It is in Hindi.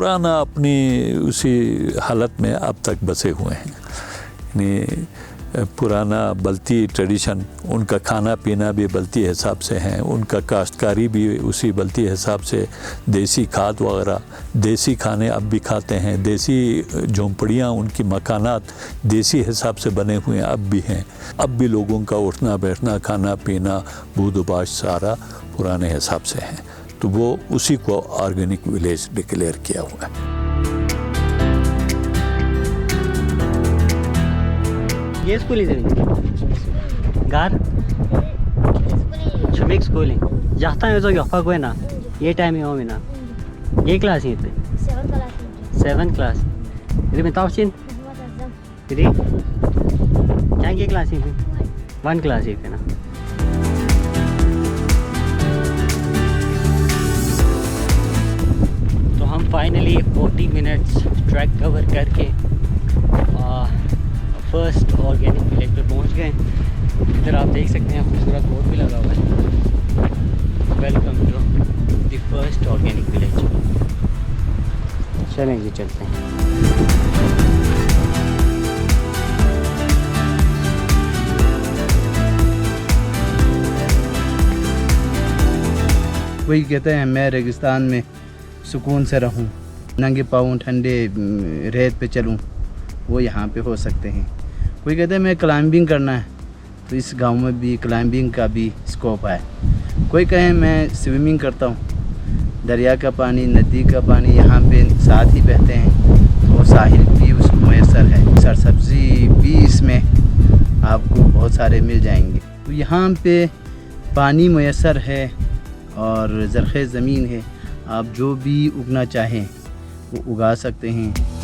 पुराना अपनी उसी हालत में अब तक बसे हुए हैं। यानी पुराना बल्ती ट्रेडिशन, उनका खाना पीना भी बल्ती हिसाब से हैं, उनका काश्तकारी भी उसी बल्ती हिसाब से, देसी खाद वगैरह, देसी खाने अब भी खाते हैं, देसी झोंपड़ियाँ, उनकी मकानात देसी हिसाब से बने हुए हैं अब भी हैं। अब भी लोगों का उठना बैठना, खाना पीना, बूदबाश सारा पुराने हिसाब से हैं। तो वो उसी को ऑर्गेनिक विलेज डिक्लेयर किया हुआ है। ये स्कूल गार मिक्स स्कूलिंग जाता है जो गफा को है ना, ये टाइम है ना, ये क्लास है इतने 7 क्लास इधर में ताउसिन इधर क्या ये क्लास है 1 क्लास है ना। तो हम फाइनली 40 मिनट्स ट्रैक कवर करके फर्स्ट ऑर्गेनिक विलेज पे पहुंच गए। इधर आप देख सकते हैं खूबसूरत बोर्ड भी लगा हुआ है, welcome to the first organic village. चलें जी चलते हैं। कोई कहते हैं मैं रेगिस्तान में सुकून से रहूं, नंगे पाँव ठंडे रेत पे चलूं, वो यहाँ पे हो सकते हैं। कोई कहते हैं मैं क्लाइंबिंग करना है, तो इस गांव में भी क्लाइंबिंग का भी स्कोप है। कोई कहे मैं स्विमिंग करता हूँ, दरिया का पानी, नदी का पानी यहाँ पे साथ ही बहते हैं, तो साहिल भी उसको मैसर है। सरसब्जी भी इसमें आपको बहुत सारे मिल जाएंगे। तो यहाँ पे पानी मैसर है और ज़रख़े ज़मीन है, आप जो भी उगना चाहें वो उगा सकते हैं।